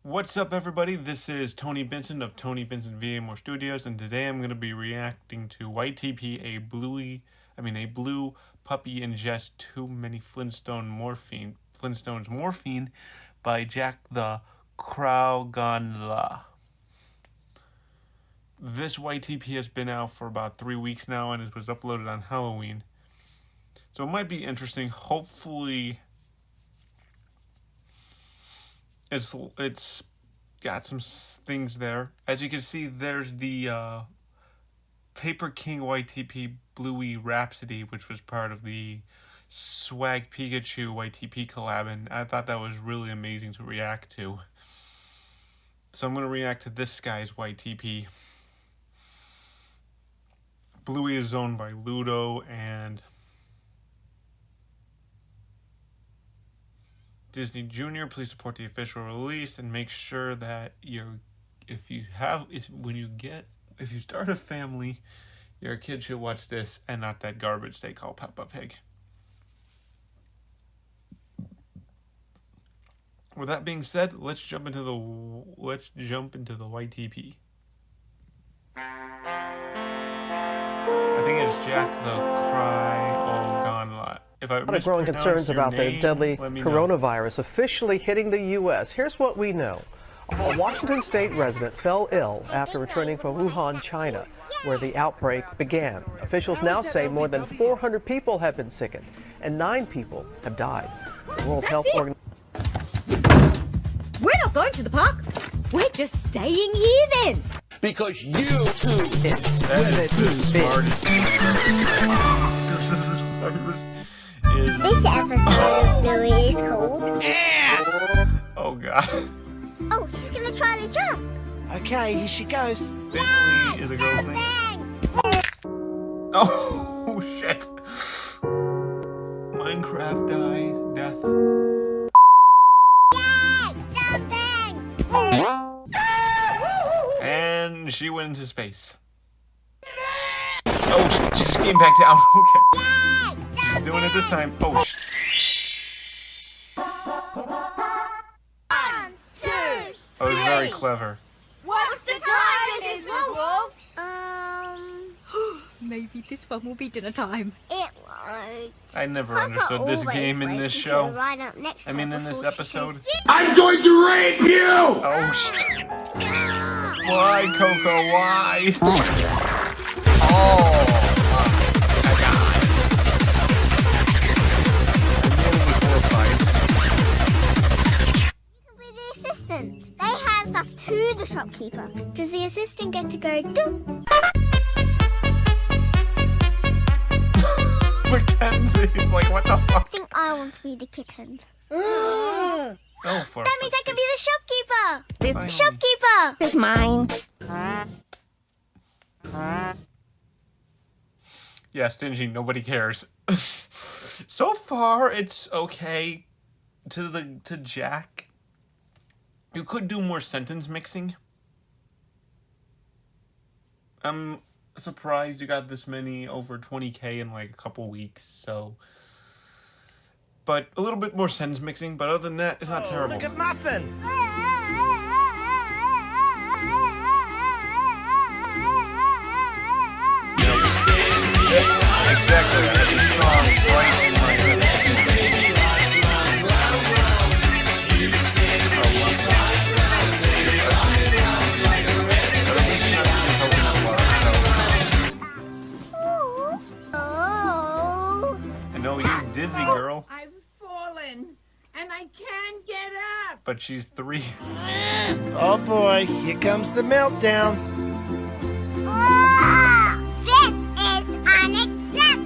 What's up, everybody? This is Tony Benson of Tony Benson VA Studios, and today I'm going to be reacting to YTP, a blue puppy ingests too many Flintstones morphine by Jack the Krauganla. This YTP has been out for about 3 weeks now, and it was uploaded on Halloween. So it might be interesting. Hopefully it's got some things there. As you can see, there's the Paper King YTP Bluey Rhapsody, which was part of the Swag Pikachu YTP collab, and I thought that was really amazing to react to. So I'm going to react to this guy's YTP. Bluey is owned by Ludo and Disney Junior. Please support the official release and make sure that if you start a family, your kid should watch this and not that garbage they call Peppa Pig. With that being said, let's jump into the YTP. I think it's Jack the Krauganla. If I growing concerns about the deadly coronavirus know. Officially hitting the U.S. Here's what we know. A Washington state resident fell ill after returning from Wuhan, China, where the outbreak began. Officials now say more than 400 people have been sickened and 9 people have died. The World Health Organization. We're not going to the park. We're just staying here then. Because you two This episode of Bluey is called ass! Oh god. Oh, she's gonna try to jump. Okay, here she goes. Finley is a girl's name. Oh shit. Minecraft death. And she went into space. Oh, she just came back down. Okay. She's doing it this time. Oh, 1, 2, 3. that was very clever. What's the time, Mrs. Wolf? It Maybe this one will be dinner time. won't. I never understood this game in this show. Right up next to her In this before she episode. says, I'm going to rape you! Oh, shit. Why, Coco? Why? Oh, my God. You can be the assistant. They hand stuff to the shopkeeper. Does the assistant get to go do? Mackenzie's like, what the fuck? I think I want to be the kitten. Go for That it. means I can be the shopkeeper. Fine. Shopkeeper is mine. Yeah, stingy, nobody cares. So far, it's okay. To Jack. You could do more sentence mixing. I'm surprised you got this many, over 20K in like a couple weeks, so. But a little bit more sentence mixing, but other than that, it's not terrible. Look at Muffin! Exactly. I had these songs right in my head. Oh. I know you're dizzy, girl, I've fallen and I can't get up. but she's 3. Oh boy, here comes the meltdown. This is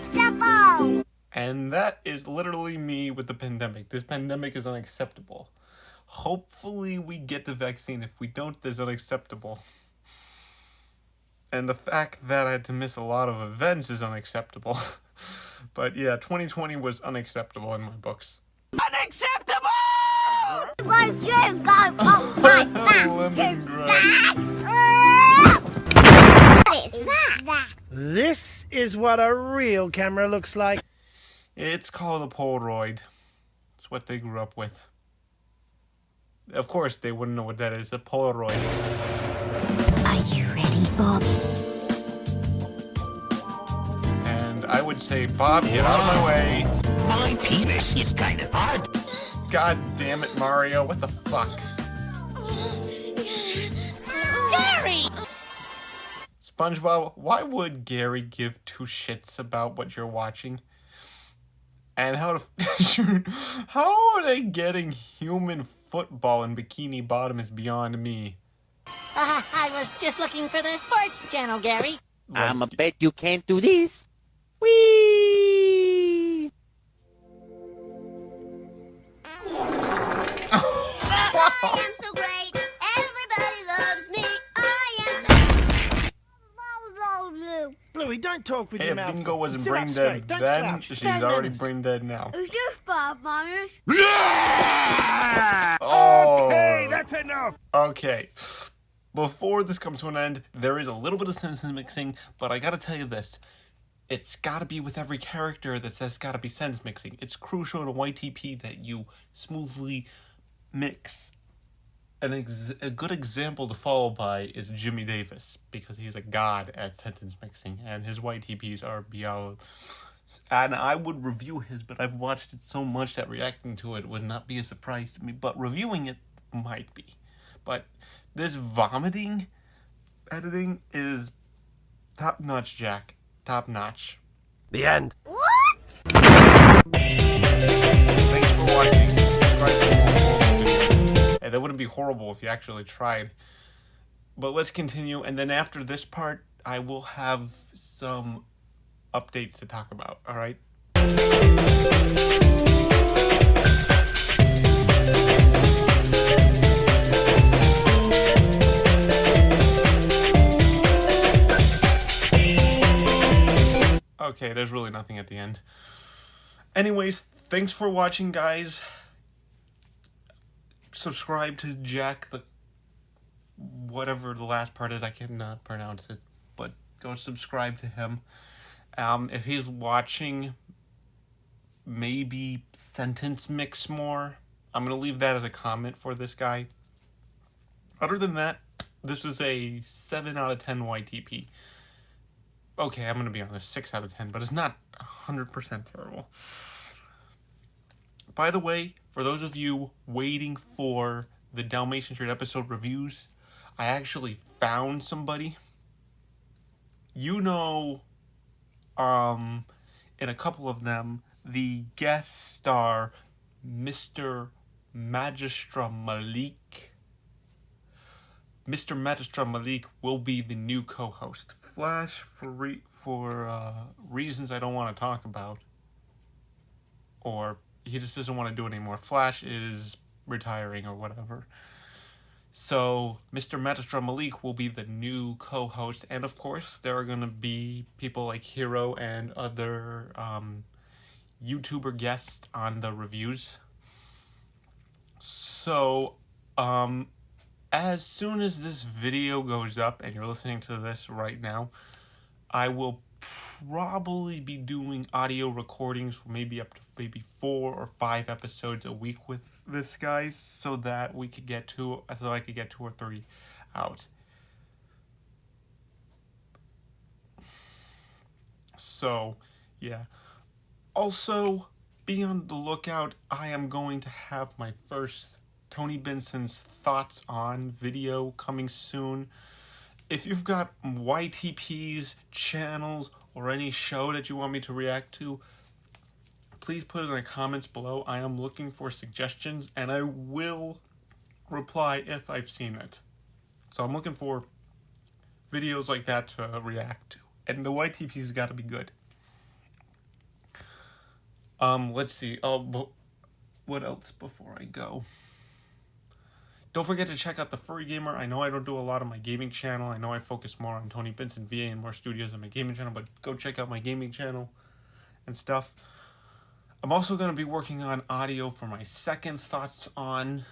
unacceptable. And that is literally me with the pandemic. This pandemic is unacceptable. Hopefully we get the vaccine. If we don't, this is unacceptable. And the fact that I had to miss a lot of events is unacceptable. But yeah, 2020 was unacceptable in my books. Unacceptable! Won't you go my back? Lemongrass. What is that? This is what a real camera looks like. It's called a Polaroid. It's what they grew up with. Of course, they wouldn't know what that is. A Polaroid. Are you ready, Bob? And I would say, Bob, get out of my way. My penis is kind of hard. God damn it, Mario. What the fuck? Gary! SpongeBob, why would Gary give two shits about what you're watching? And how are they getting human football in Bikini Bottom is beyond me. I was just looking for the sports channel, Gary. I'm a bet you can't do this. Whee! I am so great. Everybody loves me. I am so... Bluey, don't talk with Hey, your if mouth. Bingo wasn't Sit brain up dead straight. Don't then, slouch. she's Bad already manners. brain dead now. Who's your Bob, Myers? Oh. Okay, that's enough. Okay. Before this comes to an end, there is a little bit of sentence mixing, but I gotta tell you this. It's gotta be with every character that says gotta be sentence mixing. It's crucial in a YTP that you smoothly mix. A good example to follow by is Jimmy Davis, because he's a god at sentence mixing, and his YTPs are beyond. And I would review his, but I've watched it so much that reacting to it would not be a surprise to me, but reviewing it might be. But this vomiting editing is top-notch, Jack. Top-notch. The end. Thanks for watching. Subscribe for more videos. Hey, that wouldn't be horrible if you actually tried. But let's continue, and then after this part, I will have some updates to talk about, alright? Okay, there's really nothing at the end. Anyways, thanks for watching, guys. Subscribe to Jack the... whatever the last part is, I cannot pronounce it. But go subscribe to him. If he's watching, maybe sentence mix more. I'm going to leave that as a comment for this guy. Other than that, this is a 7 out of 10 YTP. Okay, I'm going to be honest, 6 out of 10, but it's not 100% terrible. By the way, for those of you waiting for the Dalmatian Street episode reviews, I actually found somebody. You know, in a couple of them, the guest star, Mr. Magistra Malik. Mr. Magistra Malik will be the new co-host. Flash, for reasons I don't want to talk about, or he just doesn't want to do it anymore. Flash is retiring or whatever. So, Mr. Magistra Malik will be the new co-host, and of course, there are going to be people like Hero and other YouTuber guests on the reviews. So, as soon as this video goes up, and you're listening to this right now, I will probably be doing audio recordings for maybe up to 4 or 5 episodes a week with this guy, so that I could get 2 or 3 out. So, yeah. Also, be on the lookout. I am going to have my first Tony Benson's Thoughts On video coming soon. If you've got YTPs, channels, or any show that you want me to react to, please put it in the comments below. I am looking for suggestions, and I will reply if I've seen it. So I'm looking for videos like that to react to. And the YTP's got to be good. Let's see. What else before I go? Don't forget to check out The Furry Gamer. I know I don't do a lot on my gaming channel. I know I focus more on Tony Benson VA and more studios on my gaming channel, but go check out my gaming channel and stuff. I'm also going to be working on audio for my second Thoughts On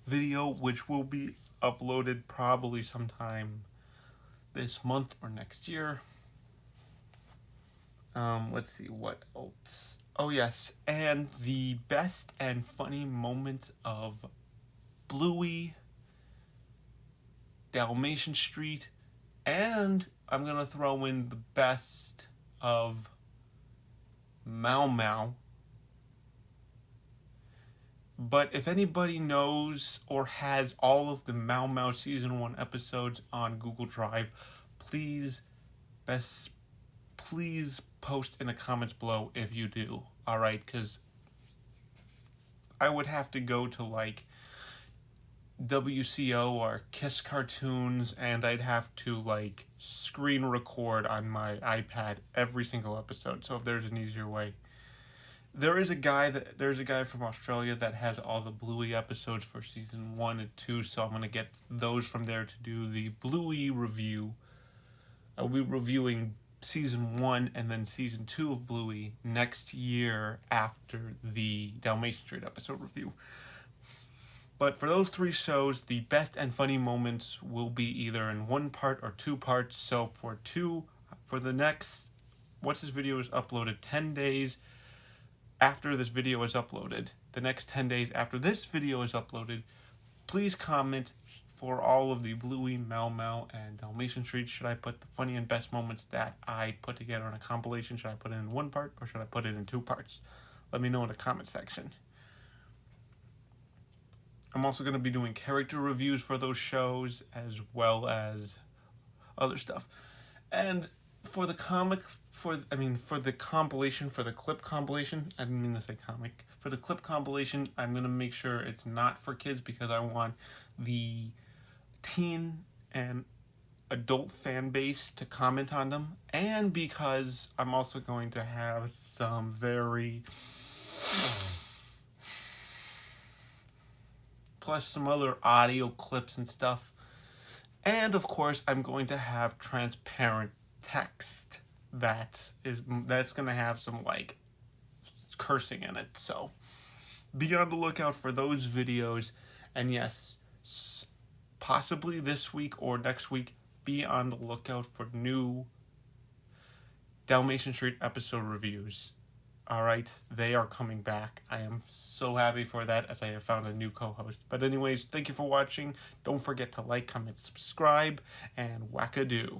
video, which will be uploaded probably sometime this month or next year. Let's see, what else? Oh yes, and the best and funny moments of Bluey, Dalmatian Street, and I'm going to throw in the best of Mau Mau. But if anybody knows or has all of the Mau Mau Season 1 episodes on Google Drive, please post in the comments below if you do. Alright, because I would have to go to like WCO or Kiss Cartoons, and I'd have to like screen record on my iPad every single episode. So if there's an easier way. There's a guy from Australia that has all the Bluey episodes for season 1 and 2, so I'm gonna get those from there to do the Bluey review. I'll be reviewing season 1 and then season 2 of Bluey next year after the Dalmatian Street episode review. But for those 3 shows, the best and funny moments will be either in 1 part or 2 parts. So once this video is uploaded, 10 days after this video is uploaded, the next 10 days after this video is uploaded, please comment for all of the Bluey, Mau Mau, and Dalmatian Street. Should I put the funny and best moments that I put together in a compilation? Should I put it in 1 part or should I put it in 2 parts? Let me know in the comment section. I'm also going to be doing character reviews for those shows as well as other stuff. And for the clip compilation, I didn't mean to say comic. For the clip compilation, I'm going to make sure it's not for kids because I want the teen and adult fan base to comment on them. And because I'm also going to have some plus some other audio clips and stuff. And of course, I'm going to have transparent text that's going to have some like cursing in it. So be on the lookout for those videos. And yes, possibly this week or next week, be on the lookout for new Dalmatian Street episode reviews. Alright, they are coming back. I am so happy for that as I have found a new co-host. But anyways, thank you for watching. Don't forget to like, comment, subscribe, and wackadoo.